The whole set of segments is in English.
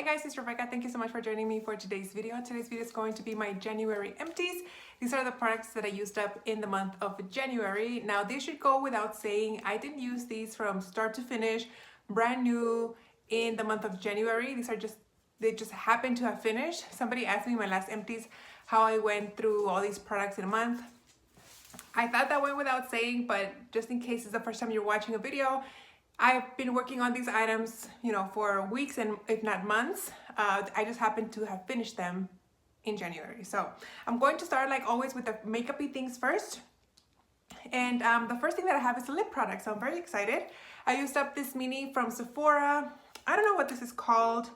guys, it's Rebecca. Thank you so much for joining me for today's video. Today's video is going to be my January empties. These are the products that I used up in the month of January. Now, they should go without saying, I didn't use these from start to finish, brand new in the month of January. They just happened to have finished. Somebody asked me in my last empties how I went through all these products in a month. I thought that went without saying, but just in case it's the first time you're watching a video, I've been working on these items, for weeks and if not months. I just happened to have finished them in January. So I'm going to start, like always, with the makeup-y things first. And the first thing that I have is a lip product, so I'm very excited. I used up this mini from Sephora. I don't know what this is called.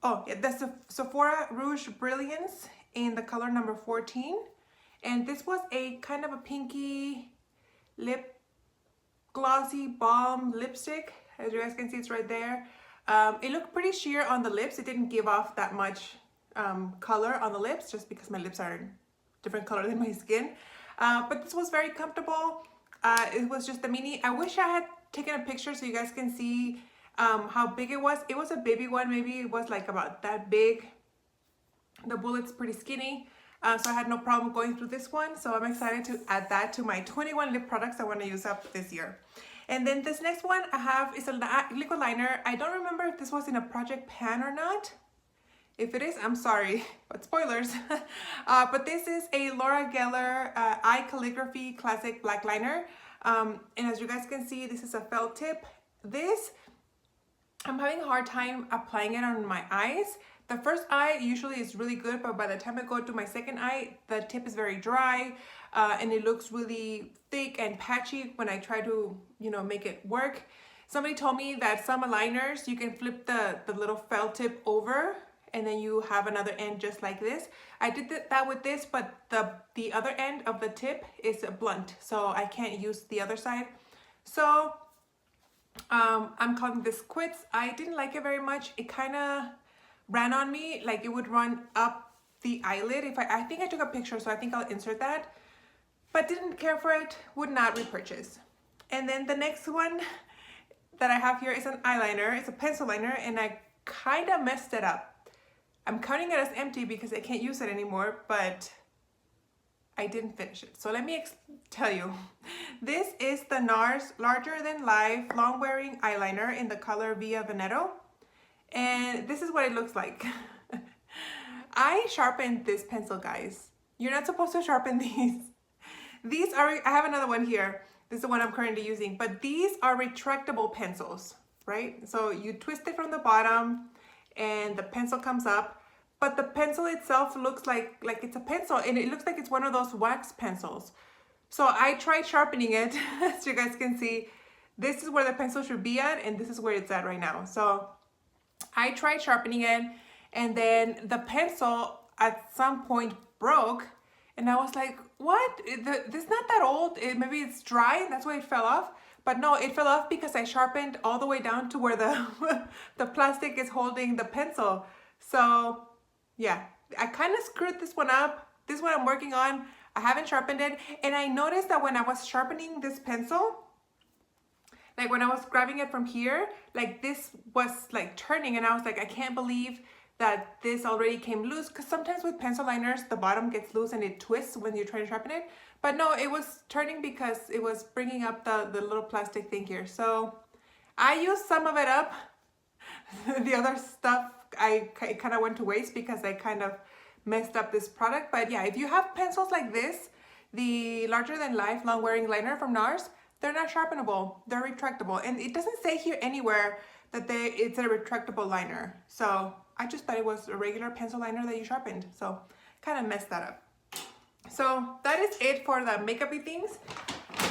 Oh, yeah, the Sephora Rouge Brilliance in the color number 14. And this was a kind of a pinky lip glossy balm lipstick. As you guys can see, it's right there. It looked pretty sheer on the lips. It didn't give off that much color on the lips just because my lips are different color than my skin. But this was very comfortable. It was just a mini. I wish I had taken a picture so you guys can see how big it was. It was a baby one. Maybe it was like about that big. The bullet's pretty skinny. So I had no problem going through this one. So I'm excited to add that to my 21 lip products I want to use up this year. And then this next one I have is a liquid liner. I don't remember if this was in a project pan or not. If it is, I'm sorry, but spoilers. But this is a Laura Geller Eye Calligraphy Classic Black Liner. And as you guys can see, this is a felt tip. I'm having a hard time applying it on my eyes. The first eye usually is really good, but by the time I go to my second eye, the tip is very dry and it looks really thick and patchy when I try to, make it work. Somebody told me that some aligners, you can flip the little felt tip over and then you have another end just like this. I did that with this, but the other end of the tip is blunt, so I can't use the other side. So I'm calling this quits. I didn't like it very much. It kind of ran on me, like it would run up the eyelid. I think I took a picture, so I think I'll insert that, but didn't care for it, would not repurchase. And then the next one that I have here is an eyeliner. It's a pencil liner, and I kind of messed it up. I'm counting it as empty because I can't use it anymore, but I didn't finish it. So let me tell you. This is the NARS Larger Than Life Long Wearing Eyeliner in the color Via Veneto. And this is what it looks like. I sharpened this pencil, guys. You're not supposed to sharpen these. I have another one here. This is the one I'm currently using, but these are retractable pencils, right? So you twist it from the bottom and the pencil comes up, but the pencil itself looks like it's a pencil, and it looks like it's one of those wax pencils. So I tried sharpening it. As you guys can see, this is where the pencil should be at, and this is where it's at right now. So I tried sharpening it, and then the pencil at some point broke, and I was like, what? This is not that old. Maybe it's dry, and that's why it fell off. But no, it fell off because I sharpened all the way down to where the plastic is holding the pencil. So yeah, I kind of screwed this one up. This one I'm working on. I haven't sharpened it, and I noticed that when I was sharpening this pencil, like when I was grabbing it from here, like this was like turning, and I was like, I can't believe that this already came loose, because sometimes with pencil liners, the bottom gets loose and it twists when you try to sharpen it. But no, it was turning because it was bringing up the little plastic thing here. So I used some of it up. The other stuff, it kind of went to waste because I kind of messed up this product. But yeah, if you have pencils like this, the Larger Than Life Long Wearing Liner from NARS, they're not sharpenable, they're retractable. And it doesn't say here anywhere that it's a retractable liner. So I just thought it was a regular pencil liner that you sharpened. So kind of messed that up. So that is it for the makeup-y things.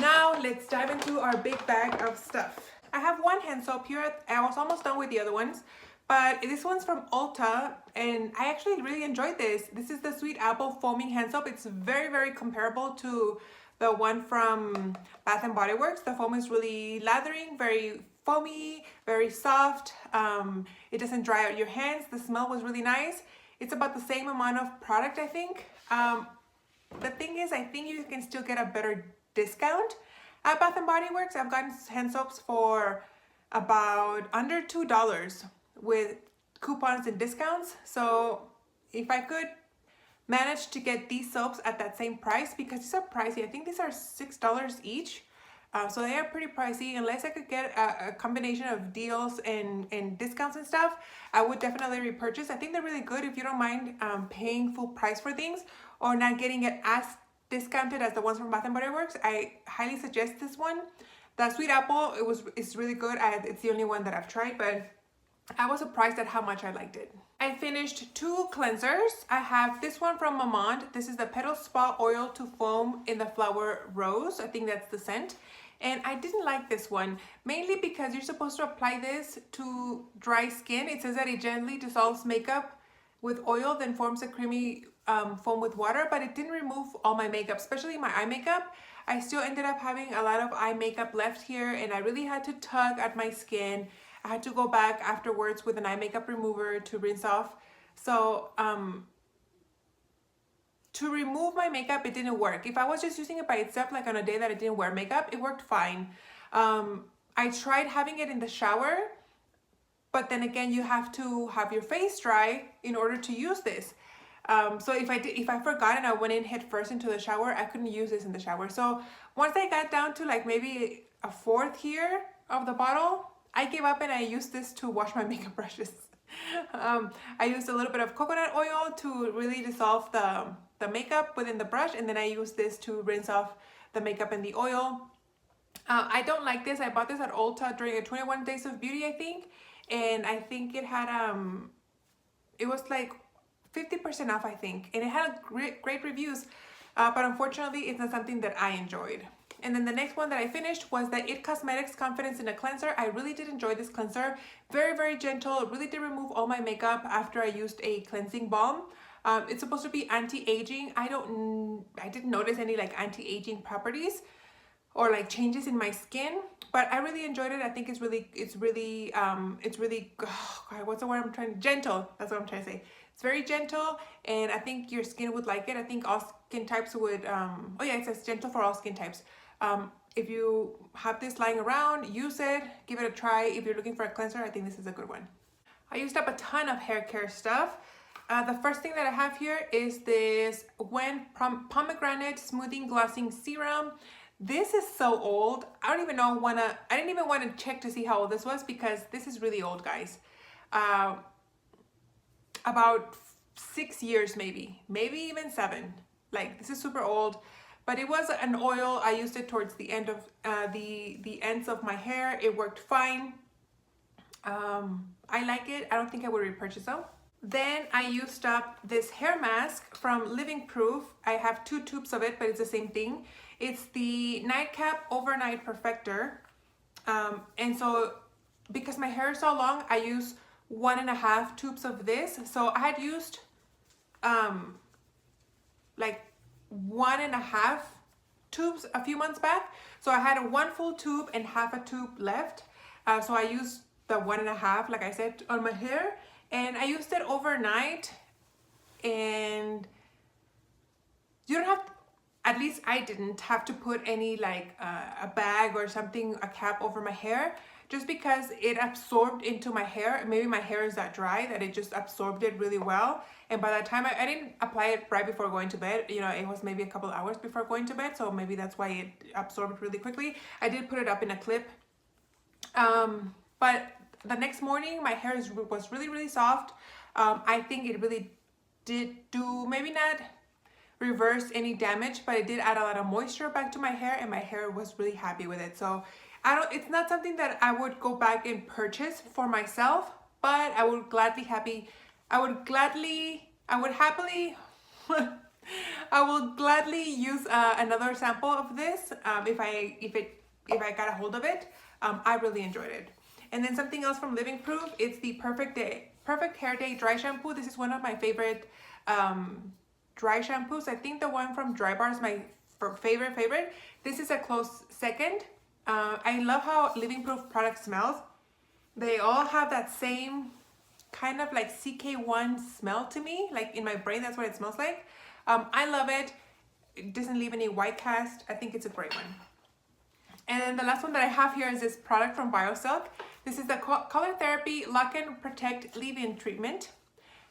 Now let's dive into our big bag of stuff. I have one hand soap here. I was almost done with the other ones, but this one's from Ulta, and I actually really enjoyed this. This is the Sweet Apple Foaming Hand Soap. It's very, very comparable to the one from Bath & Body Works. The foam is really lathering, very foamy, very soft. It doesn't dry out your hands. The smell was really nice. It's about the same amount of product, I think. The thing is, I think you can still get a better discount at Bath & Body Works. I've gotten hand soaps for about under $2 with coupons and discounts. So if I could manage to get these soaps at that same price, because these are pricey. I think these are $6 each. So they are pretty pricey. Unless I could get a combination of deals and discounts and stuff, I would definitely repurchase. I think they're really good if you don't mind paying full price for things or not getting it as discounted as the ones from Bath & Body Works. I highly suggest this one. The Sweet Apple, it's really good. It's the only one that I've tried, but I was surprised at how much I liked it. I finished 2 cleansers. I have this one from Mamond. This is the Petal Spa Oil to Foam in the Flower Rose. I think that's the scent. And I didn't like this one, mainly because you're supposed to apply this to dry skin. It says that it gently dissolves makeup with oil, then forms a creamy foam with water, but it didn't remove all my makeup, especially my eye makeup. I still ended up having a lot of eye makeup left here, and I really had to tug at my skin. I had to go back afterwards with an eye makeup remover to rinse off. So to remove my makeup, it didn't work. If I was just using it by itself, like on a day that I didn't wear makeup, it worked fine. I tried having it in the shower, but then again, you have to have your face dry in order to use this. So if I forgot and I went in head first into the shower, I couldn't use this in the shower. So once I got down to like maybe a fourth here of the bottle, I gave up and I used this to wash my makeup brushes. I used a little bit of coconut oil to really dissolve the makeup within the brush, and then I used this to rinse off the makeup and the oil. I don't like this. I bought this at Ulta during a 21 Days of Beauty, I think, and I think it had it was like 50% off, I think, and it had great reviews, but unfortunately it's not something that I enjoyed. And then the next one that I finished was the IT Cosmetics Confidence in a Cleanser. I really did enjoy this cleanser. Very, very gentle. It really did remove all my makeup after I used a cleansing balm. It's supposed to be anti-aging. I didn't notice any like anti-aging properties or like changes in my skin, but I really enjoyed it. I think it's really, oh God, what's the word I'm trying to, gentle. That's what I'm trying to say. It's very gentle, and I think your skin would like it. I think all skin types would, oh yeah, it says gentle for all skin types. If you have this lying around, use it, give it a try. If you're looking for a cleanser, I think this is a good one. I used up a ton of hair care stuff. The first thing that I have here is this Wen Pomegranate Smoothing Glossing Serum. This is so old. I didn't even want to check to see how old this was, because this is really old, guys. About 6 years, maybe even 7. Like, this is super old, but it was an oil. I used it towards the end of the ends of my hair. It worked fine. I like it. I don't think I would repurchase though. Then I used up this hair mask from Living Proof. I have 2 tubes of it, but it's the same thing. It's the Nightcap Overnight Perfector. And so because my hair is so long, I use 1.5 tubes of this. So I had used like 1.5 tubes a few months back. So I had 1 full tube and half a tube left. So I used the 1.5, like I said, on my hair, and I used it overnight. And you don't have to, at least I didn't have to put any like a bag or something, a cap over my hair, just because it absorbed into my hair. Maybe my hair is that dry that it just absorbed it really well. And by that time, I didn't apply it right before going to bed. You know, it was maybe a couple hours before going to bed. So maybe that's why it absorbed really quickly. I did put it up in a clip. But the next morning, my hair was really, really soft. I think it really did do, maybe not reverse any damage, but it did add a lot of moisture back to my hair, and my hair was really happy with it. So it's not something that I would go back and purchase for myself, but I would happily use another sample of this if I got a hold of it. I really enjoyed it. And then something else from Living Proof, it's the Perfect Hair Day Dry Shampoo. This is one of my favorite dry shampoos. I think the one from Dry Bar is my favorite. This is a close second. I love how Living Proof product smells. They all have that same kind of like CK1 smell to me. Like in my brain, that's what it smells like. I love it. It doesn't leave any white cast. I think it's a great one. And then the last one that I have here is this product from BioSilk. This is the Color Therapy Lock and Protect Leave-In Treatment.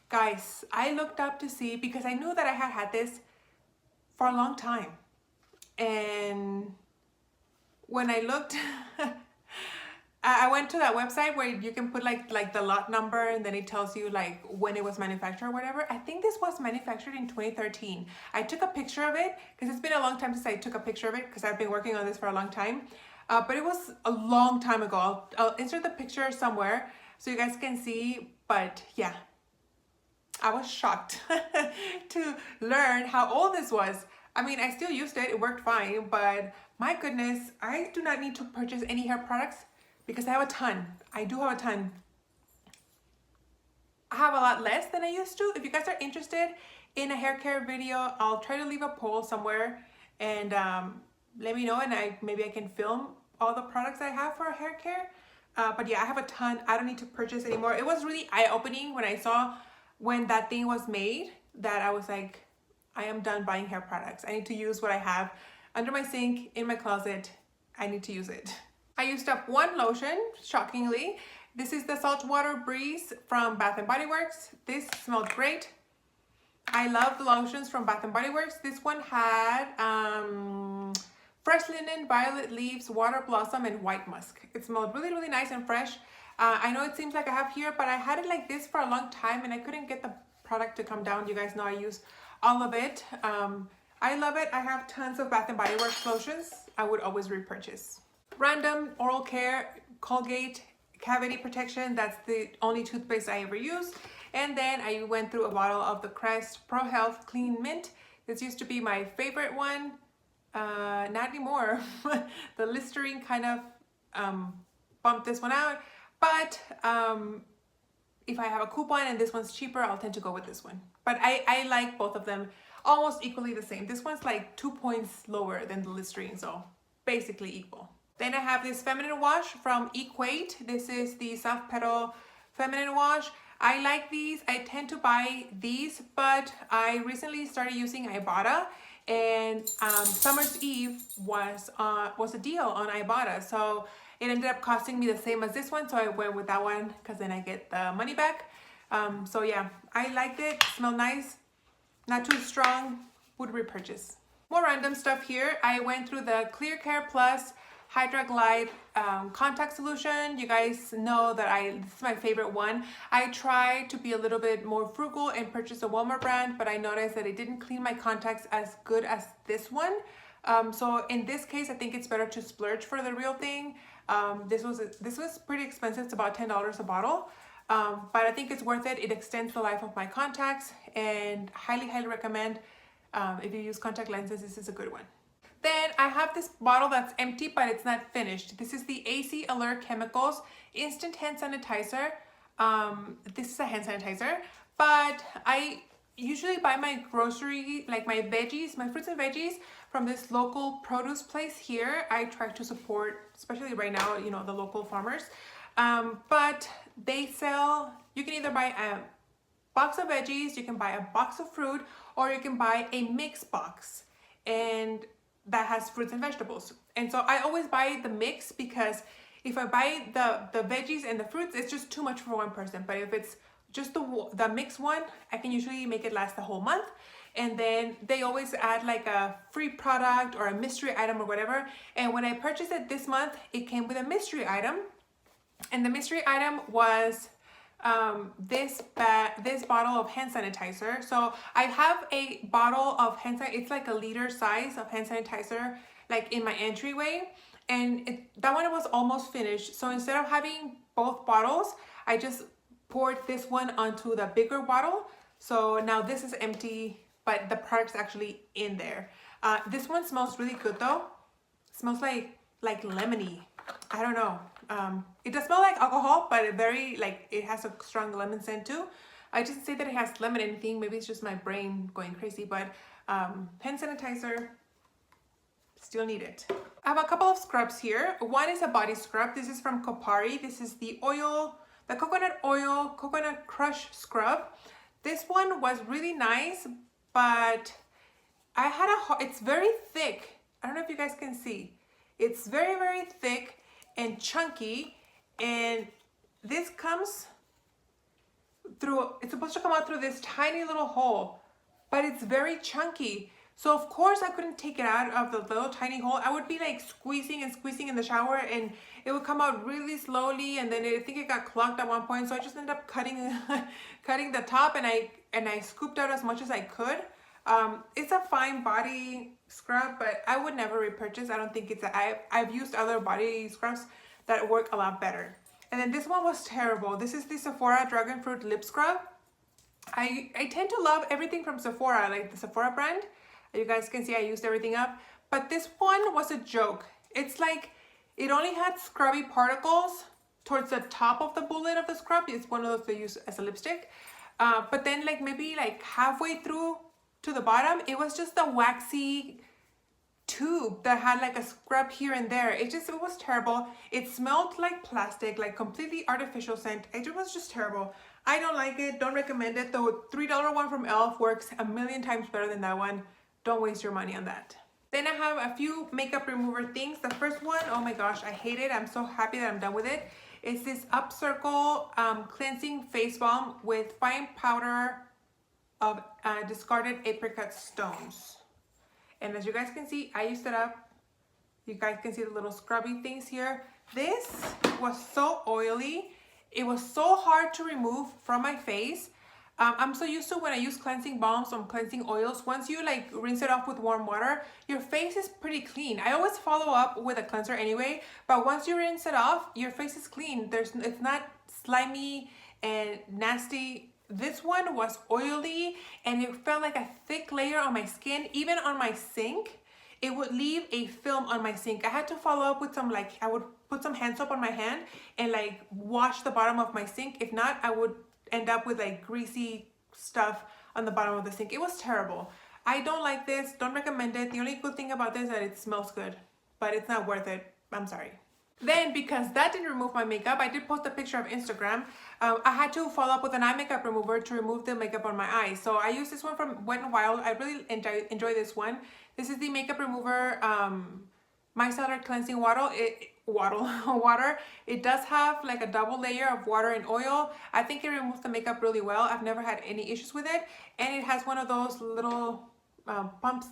Guys, I looked up to see, because I knew that I had this for a long time. And when I looked, I went to that website where you can put like the lot number, and then it tells you like when it was manufactured or whatever. I think this was manufactured in 2013. I took a picture of it because it's been a long time since I took a picture of it, because I've been working on this for a long time. But it was a long time ago. I'll insert the picture somewhere so you guys can see. But yeah, I was shocked to learn how old this was. I mean, I still used it. It worked fine, but my goodness, I do not need to purchase any hair products because I have a ton. I do have a ton. I have a lot less than I used to. If you guys are interested in a hair care video, I'll try to leave a poll somewhere, and let me know, and maybe I can film all the products I have for hair care. But yeah, I have a ton. I don't need to purchase anymore. It was really eye-opening when I saw when that thing was made, that I was like, I am done buying hair products. I need to use what I have under my sink, in my closet. I need to use it. I used up one lotion, shockingly. This is the Saltwater Breeze from Bath & Body Works. This smelled great. I love the lotions from Bath & Body Works. This one had fresh linen, violet leaves, water blossom, and white musk. It smelled really, really nice and fresh. I know it seems like I have here, but I had it like this for a long time and I couldn't get the product to come down. You guys know I use all of it. I love it. I have tons of Bath & Body Works lotions. I would always repurchase. Random oral care, Colgate cavity protection. That's the only toothpaste I ever use. And then I went through a bottle of the Crest Pro Health Clean Mint. This used to be my favorite one. Not anymore. The Listerine kind of bumped this one out. But if I have a coupon and this one's cheaper, I'll tend to go with this one. But I like both of them almost equally the same. This one's like 2 points lower than the Listerine, so basically equal. Then I have this feminine wash from Equate. This is the Soft Petal Feminine Wash. I like these. I tend to buy these, but I recently started using Ibotta, and Summer's Eve was a deal on Ibotta, so it ended up costing me the same as this one, so I went with that one because then I get the money back. So yeah, I liked it. Smelled nice, not too strong. Would repurchase. More random stuff here. I went through the Clear Care Plus Hydra Glide contact solution. You guys know that this is my favorite one. I tried to be a little bit more frugal and purchase a Walmart brand, but I noticed that it didn't clean my contacts as good as this one. So in this case, I think it's better to splurge for the real thing. This was pretty expensive. It's about $10 a bottle, but I think it's worth it. It extends the life of my contacts, and highly, highly recommend. If you use contact lenses, this is a good one. Then I have this bottle that's empty, but it's not finished. This is the AC Alert Chemicals Instant Hand Sanitizer. This is a hand sanitizer, but I usually buy my grocery, like my veggies, my fruits and veggies from this local produce place here. I try to support, especially right now, you know, the local farmers. But they sell, you can either buy a box of veggies, you can buy a box of fruit, or you can buy a mix box. And that has fruits and vegetables. And so I always buy the mix, because if I buy the veggies and the fruits, it's just too much for one person. But if it's just the mixed one, I can usually make it last the whole month. And then they always add like a free product or a mystery item or whatever. And when I purchased it this month, it came with a mystery item. And the mystery item was this bottle of hand sanitizer. So I have a bottle of hand sanitizer. It's like a liter size of hand sanitizer, like in my entryway, and that one was almost finished. So instead of having both bottles, I just poured this one onto the bigger bottle. So now this is empty, but the product's actually in there. This one smells really good though. It smells like lemony. I don't know. It does smell like alcohol, but it has a strong lemon scent too. I just say that it has lemon anything. Maybe it's just my brain going crazy, but hand sanitizer, still need it. I have a couple of scrubs here. One is a body scrub. This is from Kopari. This is the coconut crush scrub. This one was really nice, but it's very thick. I don't know if you guys can see. It's very, very thick and chunky, and this comes through, it's supposed to come out through this tiny little hole, but it's very chunky. So of course I couldn't take it out of the little tiny hole. I would be like squeezing and squeezing in the shower, and it would come out really slowly, and then I think it got clogged at one point. So I just ended up cutting cutting the top, and I scooped out as much as I could. It's a fine body scrub, but I would never repurchase. I don't think it's I've used other body scrubs that work a lot better. And then this one was terrible. This is the Sephora Dragon Fruit Lip Scrub. I tend to love everything from Sephora, like the Sephora brand. You guys can see I used everything up, but this one was a joke. It's like it only had scrubby particles towards the top of the bullet of the scrub. It's one of those they use as a lipstick. But then like maybe like halfway through to the bottom, it was just a waxy tube that had like a scrub here and there. It was terrible. It smelled like plastic, like completely artificial scent. It was just terrible. I don't like it. Don't recommend it. The $3 one from e.l.f. works a million times better than that one. Don't waste your money on that. Then I have a few makeup remover things. The first one, oh my gosh, I hate it. I'm so happy that I'm done with it. It's this Upcircle cleansing face balm with fine powder of discarded apricot stones. And as you guys can see, I used it up. You guys can see the little scrubby things here. This was so oily. It was so hard to remove from my face. I'm so used to when I use cleansing balms or cleansing oils, once you like rinse it off with warm water, your face is pretty clean. I always follow up with a cleanser anyway, but once you rinse it off, your face is clean. It's not slimy and nasty. This one was oily, and it felt like a thick layer on my skin. Even on my sink, it would leave a film on my sink. I had to follow up with some, like, I would put some hand soap on my hand and like wash the bottom of my sink. If not, I would end up with like greasy stuff on the bottom of the sink. It was terrible. I don't like this. Don't recommend it. The only good thing about this is that it smells good, but it's not worth it. I'm sorry. Then, because that didn't remove my makeup, I did post a picture of Instagram. I had to follow up with an eye makeup remover to remove the makeup on my eyes. So I used this one from Wet n Wild. I really enjoy this one. This is the makeup remover micellar cleansing water. It does have like a double layer of water and oil. I think it removes the makeup really well. I've never had any issues with it. And it has one of those little pumps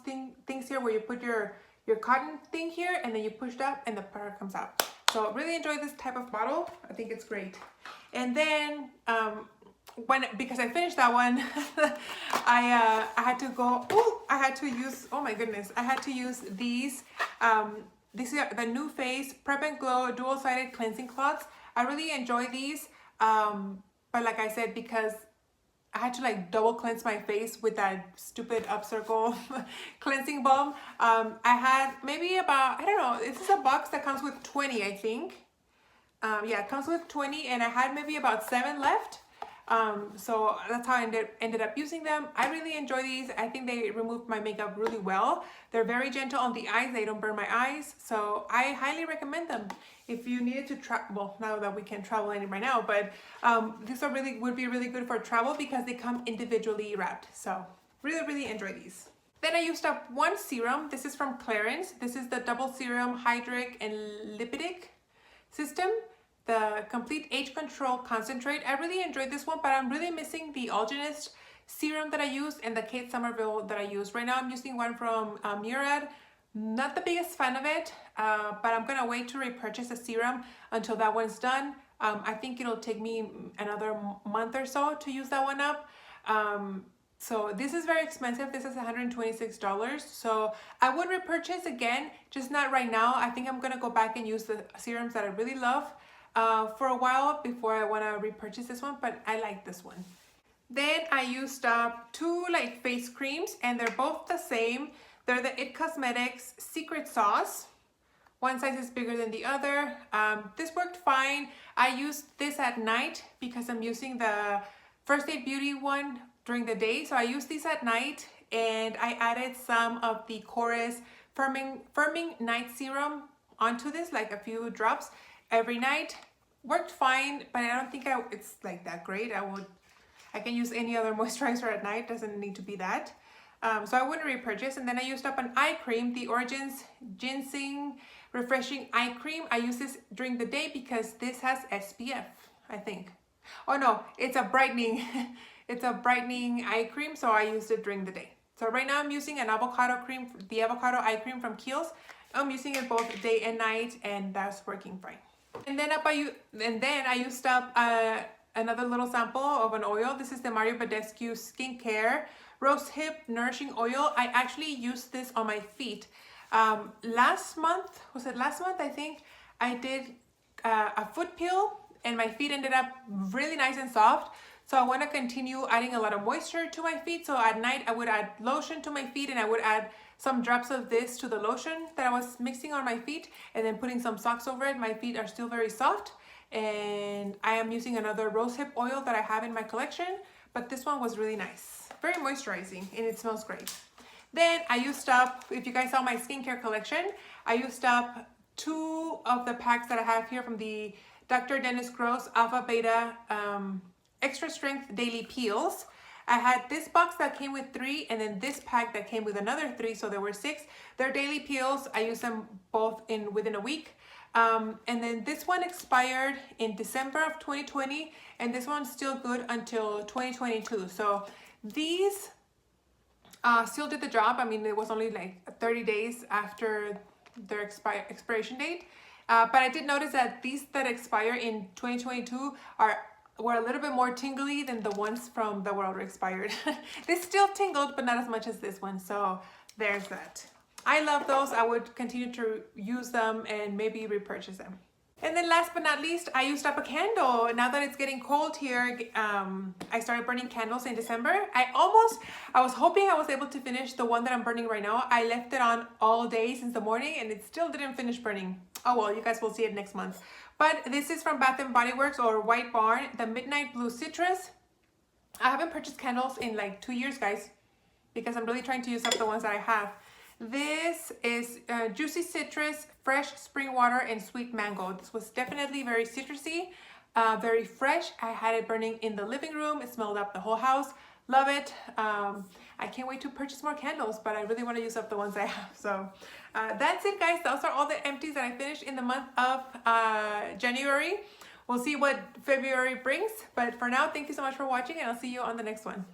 things here where you put your cotton thing here, and then you push it up and the powder comes out. So really enjoy this type of bottle. I think it's great. And then because I finished that one, I had to go, I had to use, oh my goodness, I had to use these. These are the New Face Prep and Glow dual-sided cleansing cloths. I really enjoy these, but like I said, because I had to like double cleanse my face with that stupid Upcircle cleansing balm. I had maybe about, I don't know, this is a box that comes with 20, I think. Yeah, it comes with 20, and I had maybe about 7 left. So that's how I ended up using them. I really enjoy these. I think they removed my makeup really well. They're very gentle on the eyes. They don't burn my eyes. So I highly recommend them. If you needed to travel, well, now that we can't travel any right now, but these would be really good for travel because they come individually wrapped. So really enjoy these. Then I used up one serum. This is from Clarins. This is the double serum hydric and lipidic system. The Complete Age Control Concentrate. I really enjoyed this one, but I'm really missing the Algenist serum that I used and the Kate Somerville that I used. Right now I'm using one from Murad. Not the biggest fan of it, but I'm gonna wait to repurchase a serum until that one's done. I think it'll take me another month or so to use that one up. So this is very expensive. This is $126. So I would repurchase again, just not right now. I think I'm gonna go back and use the serums that I really love for a while before I want to repurchase this one, but I like this one. Then I used up 2 like face creams, and they're both the same. They're the IT Cosmetics Secret Sauce. One size is bigger than the other. This worked fine. I used this at night because I'm using the First Aid Beauty one during the day. So I used these at night, and I added some of the Chorus Firming Night Serum onto this, like a few drops every night. Worked fine, but I don't think it's like that great. I can use any other moisturizer at night. Doesn't need to be that. So I wouldn't repurchase. And then I used up an eye cream, the Origins Ginseng refreshing eye cream. I use this during the day because this has SPF, I think. Oh no, it's a brightening, it's a brightening eye cream, so I used it during the day. So right now I'm using an avocado cream, the avocado eye cream from Kiehl's. I'm using it both day and night, and that's working fine. And then I used up another little sample of an oil. This is the Mario Badescu Skincare Rose Hip Nourishing Oil. I actually used this on my feet. Last month, was it last month? I think I did a foot peel, and my feet ended up really nice and soft. So I want to continue adding a lot of moisture to my feet. So at night I would add lotion to my feet, and I would add some drops of this to the lotion that I was mixing on my feet, and then putting some socks over it. My feet are still very soft, and I am using another rosehip oil that I have in my collection, but this one was really nice. Very moisturizing, and it smells great. Then I used up, if you guys saw my skincare collection, I used up 2 of the packs that I have here from the Dr. Dennis Gross Alpha Beta Extra Strength Daily Peels. I had this box that came with 3, and then this pack that came with another 3, so there were 6. They're daily peels. I use them both within a week. And then this one expired in December of 2020, and this one's still good until 2022. So these still did the job. I mean, it was only like 30 days after their expiration date. But I did notice that these that expire in 2022 were a little bit more tingly than the ones from that were already expired. They still tingled, but not as much as this one. So there's that. I love those. I would continue to use them and maybe repurchase them. And then last but not least, I used up a candle. Now that it's getting cold here, I started burning candles in December. I was hoping I was able to finish the one that I'm burning right now. I left it on all day since the morning, and it still didn't finish burning. Oh well, you guys will see it next month. But this is from Bath & Body Works, or White Barn, the Midnight Blue Citrus. I haven't purchased candles in like 2 years, guys, because I'm really trying to use up the ones that I have. This is juicy citrus, fresh spring water, and sweet mango. This was definitely very citrusy, very fresh. I had it burning in the living room. It smelled up the whole house. Love it. I can't wait to purchase more candles, but I really want to use up the ones I have. So that's it, guys. Those are all the empties that I finished in the month of January. We'll see what February brings. But for now, thank you so much for watching, and I'll see you on the next one.